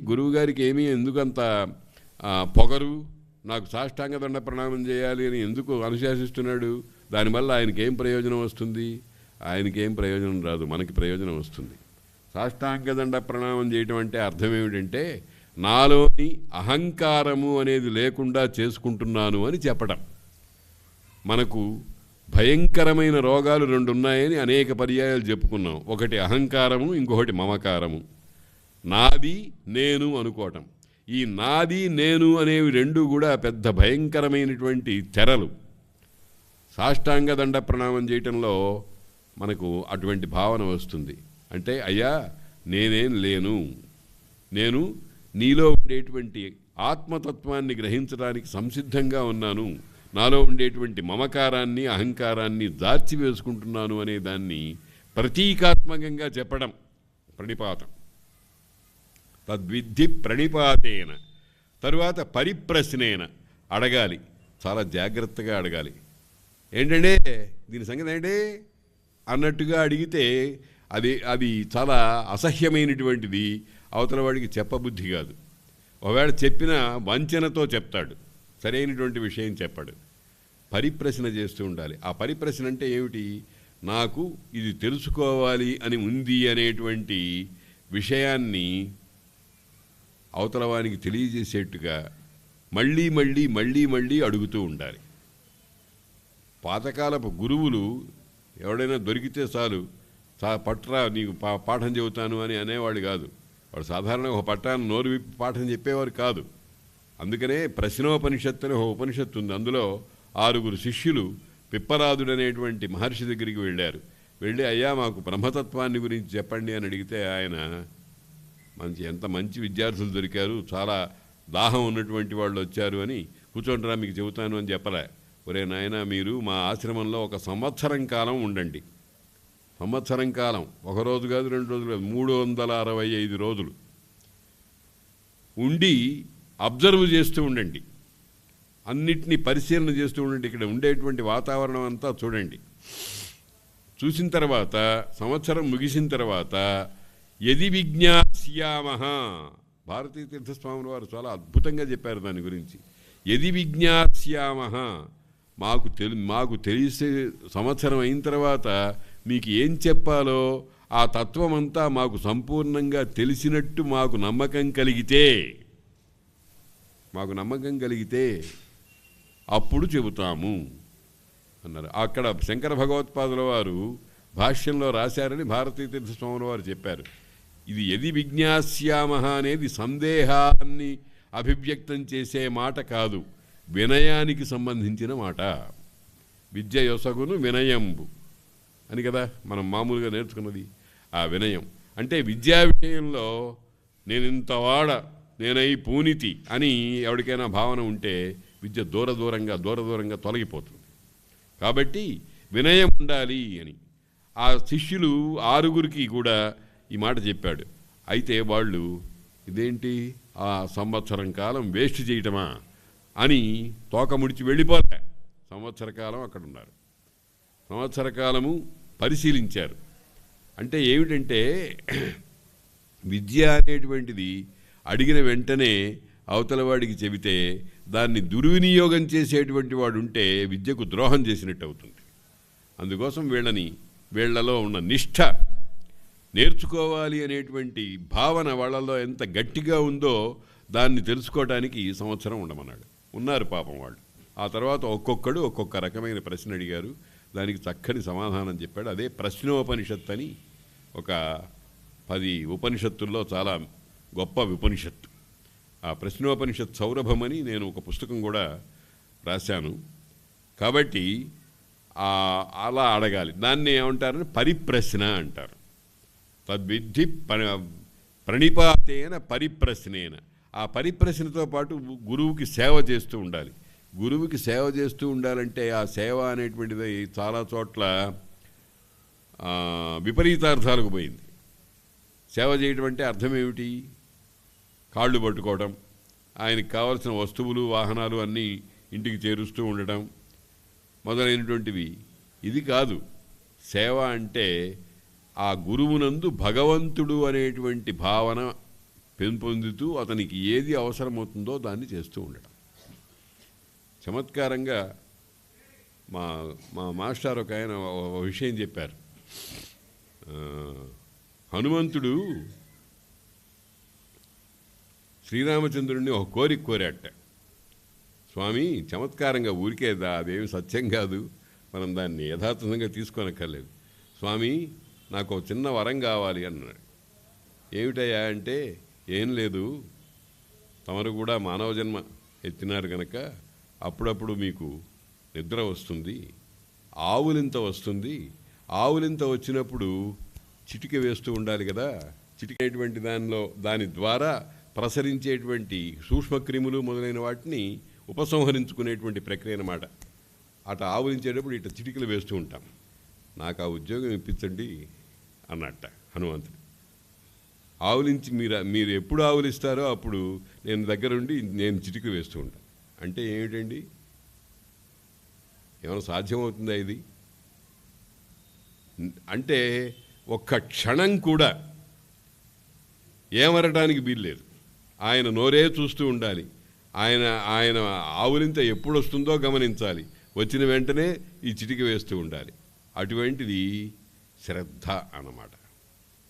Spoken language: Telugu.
గురువుగారికి ఏమీ ఎందుకంత పొగరు, నాకు సాష్టాంగ దండ ప్రణామం చేయాలి అని ఎందుకు అనుశాసిస్తున్నాడు? దానివల్ల ఆయనకేం ప్రయోజనం వస్తుంది? ఆయనకేం ప్రయోజనం రాదు, మనకి ప్రయోజనం వస్తుంది. సాష్టాంగ దండ ప్రణామం చేయటం అంటే అర్థం ఏమిటంటే నాలోని అహంకారము అనేది లేకుండా చేసుకుంటున్నాను అని చెప్పటం. మనకు భయంకరమైన రోగాలు 2 ఉన్నాయని అనేక పర్యాయాలు చెప్పుకున్నాం. ఒకటి అహంకారము, ఇంకొకటి మమకారము. నాది నేను అనుకోవటం. ఈ నాది నేను అనేవి 2 కూడా పెద్ద భయంకరమైనటువంటి తెరలు. సాష్టాంగ దండ ప్రణామం చేయటంలో మనకు అటువంటి భావన వస్తుంది. అంటే అయ్యా నేనేం లేను, నేను నీలో ఉండేటువంటి ఆత్మతత్వాన్ని గ్రహించడానికి సంసిద్ధంగా ఉన్నాను, నాలో ఉండేటువంటి మమకారాన్ని అహంకారాన్ని దార్చి వేసుకుంటున్నాను అనే దాన్ని ప్రతీకాత్మకంగా చెప్పడం ప్రణిపాతం. తద్విద్ధి ప్రణిపాతేన. తరువాత పరిప్రశ్నేన, అడగాలి, చాలా జాగ్రత్తగా అడగాలి. ఏంటంటే దీని సంగతి ఏంటి అన్నట్టుగా అడిగితే అది చాలా అసహ్యమైనటువంటిది, అవతల వాడికి చెప్పబుద్ధి కాదు. ఒకవేళ చెప్పిన వంచనతో చెప్తాడు, సరైనటువంటి విషయం చెప్పాడు. పరిప్రశ్న చేస్తూ ఉండాలి. ఆ పరిప్రశ్న అంటే ఏమిటి? నాకు ఇది తెలుసుకోవాలి అని ఉంది అనేటువంటి విషయాన్ని అవతల వానికి తెలియజేసేట్టుగా మళ్ళీ మళ్ళీ మళ్ళీ మళ్ళీ అడుగుతూ ఉండాలి. పాతకాలపు గురువులు ఎవడైనా దొరికితే చాలు, పట్రా నీకు పాఠం చెబుతాను అని అనేవాడు కాదు. వాడు సాధారణంగా ఒక పట్టాన్ని నోరు విప్పి పాఠం చెప్పేవారు కాదు. అందుకనే ప్రశ్నోపనిషత్తు అని ఒక ఉపనిషత్తు ఉంది. అందులో 6 శిష్యులు పిప్పలాదుడనేటువంటి మహర్షి దగ్గరికి వెళ్ళి అయ్యా మాకు బ్రహ్మతత్వాన్ని గురించి చెప్పండి అని అడిగితే ఆయన ఎంత మంచి విద్యార్థులు దొరికారు, చాలా దాహం ఉన్నటువంటి వాళ్ళు వచ్చారు అని, కూర్చోండిరా మీకు చెబుతాను అని చెప్పలే. ఒరే నాయన, మీరు మా ఆశ్రమంలో 1 సంవత్సరం కాలం ఉండండి. సంవత్సరం కాలం, 1 రోజు కాదు 2 రోజులు కాదు, 365 రోజులు ఉండి అబ్జర్వ్ చేస్తూ ఉండండి, అన్నిటినీ పరిశీలన చేస్తూ ఉండండి. ఇక్కడ ఉండేటువంటి వాతావరణం అంతా చూడండి. చూసిన తర్వాత సంవత్సరం ముగిసిన తర్వాత యది విజ్ఞాస్యామః, భారతీ తీర్థస్వాముల వారు చాలా అద్భుతంగా చెప్పారు దాని గురించి. యది విజ్ఞాస్యామః, మాకు తెలిసే సంవత్సరం అయిన తర్వాత మీకు ఏం చెప్పాలో ఆ తత్వమంతా మాకు సంపూర్ణంగా తెలిసినట్టు మాకు నమ్మకం కలిగితే అప్పుడు చెబుతాము అన్నారు. అక్కడ శంకర భగవత్పాదుల వారు భాష్యంలో రాశారని భారతీ తీర్థస్వాముల వారు చెప్పారు. ఇది యది విజ్ఞాస్యామః అనేది సందేహాన్ని అభివ్యక్తం చేసే మాట కాదు, వినయానికి సంబంధించిన మాట. విద్య యొసగును వినయంబు అని కదా మనం మామూలుగా నేర్చుకున్నది. ఆ వినయం అంటే విద్యా విషయంలో నేనై పూనితి అని ఎవరికైనా భావన ఉంటే విద్య దూరంగా తొలగిపోతుంది. కాబట్టి వినయం ఉండాలి అని ఆ శిష్యులు 6 కూడా ఈ మాట చెప్పాడు. అయితే వాళ్ళు ఇదేంటి ఆ సంవత్సరం కాలం వేస్ట్ చేయటమా అని తోక ముడిచి వెళ్ళిపోలే. సంవత్సర కాలం అక్కడ ఉన్నారు, సంవత్సర కాలము పరిశీలించారు. అంటే ఏమిటంటే విద్య అనేటువంటిది అడిగిన వెంటనే అవతల వాడికి చెబితే దాన్ని దుర్వినియోగం చేసేటువంటి వాడు ఉంటే విద్యకు ద్రోహం చేసినట్టు అవుతుంది. అందుకోసం వీళ్లలో ఉన్న నిష్ఠ, నేర్చుకోవాలి అనేటువంటి భావన వాళ్ళలో ఎంత గట్టిగా ఉందో దాన్ని తెలుసుకోవడానికి సంవత్సరం ఉండమన్నాడు. ఉన్నారు పాపం వాళ్ళు. ఆ తర్వాత ఒక్కొక్కడు ఒక్కొక్క రకమైన ప్రశ్న అడిగారు, దానికి చక్కని సమాధానం చెప్పాడు. అదే ప్రశ్నోపనిషత్తు అని ఒక 10 ఉపనిషత్తుల్లో చాలా గొప్ప ఉపనిషత్తు. ఆ ప్రశ్నోపనిషత్ సౌరభమని నేను ఒక పుస్తకం కూడా రాశాను. కాబట్టి అలా అడగాలి. దాన్ని ఏమంటారని పరిప్రశ్న అంటారు. తద్విద్ధి ప్రణిపాతేన పరిప్రశ్నేన. ఆ పరిప్రశ్నతో పాటు గురువుకి సేవ చేస్తూ ఉండాలి. గురువుకి సేవ చేస్తూ ఉండాలంటే ఆ సేవ అనేటువంటిది చాలా చోట్ల విపరీతార్థాలకు పోయింది. సేవ చేయడం అంటే అర్థం ఏమిటి? కాళ్ళు పట్టుకోవడం, ఆయనకు కావాల్సిన వస్తువులు వాహనాలు అన్నీ ఇంటికి చేరుస్తూ ఉండటం మొదలైనటువంటివి. ఇది కాదు సేవ అంటే. ఆ గురువునందు భగవంతుడు అనేటువంటి భావన పెంపొందుతూ అతనికి ఏది అవసరమవుతుందో దాన్ని చేస్తూ ఉండడం. చమత్కారంగా మా మా మాస్టర్ ఒక ఆయన ఒక విషయం చెప్పారు. హనుమంతుడు శ్రీరామచంద్రుడిని ఒక కోరిక కోరాట. స్వామి, చమత్కారంగా ఊరికేదా, అదేమి సత్యం కాదు, మనం దాన్ని యథాతథంగా తీసుకోనక్కర్లేదు. స్వామి, నాకు ఒక చిన్న వరం కావాలి అన్నాడు. ఏమిటయ్యా అంటే, ఏం లేదు, తమరు కూడా మానవ జన్మ ఎత్తినారు కనుక అప్పుడప్పుడు మీకు నిద్ర వస్తుంది, ఆవులింత వస్తుంది. ఆవులింత వచ్చినప్పుడు చిటిక వేస్తూ ఉండాలి కదా. చిటికేటువంటి దాని ద్వారా ప్రసరించేటువంటి సూక్ష్మక్రిములు మొదలైన వాటిని ఉపసంహరించుకునేటువంటి ప్రక్రియ అన్నమాట. అటు ఆవులించేటప్పుడు ఇట్లా చిటికలు వేస్తూ ఉంటాం. నాకు ఆ ఉద్యోగం ఇప్పించండి అన్నట్ట హనుమంతుడు. ఆవులించి మీరు ఎప్పుడు ఆవులిస్తారో అప్పుడు నేను దగ్గరుండి నేను చిటిక వేస్తూ ఉంటాను. అంటే ఏమిటండి, ఏమైనా సాధ్యమవుతుందా ఇది? అంటే ఒక్క క్షణం కూడా ఏమరటానికి వీల్లేదు. ఆయన నోరే చూస్తూ ఉండాలి. ఆయన ఆవులింత ఎప్పుడు వస్తుందో గమనించాలి. వచ్చిన వెంటనే ఈ చిటిక వేస్తూ ఉండాలి. అటువంటిది శ్రద్ధ అన్నమాట.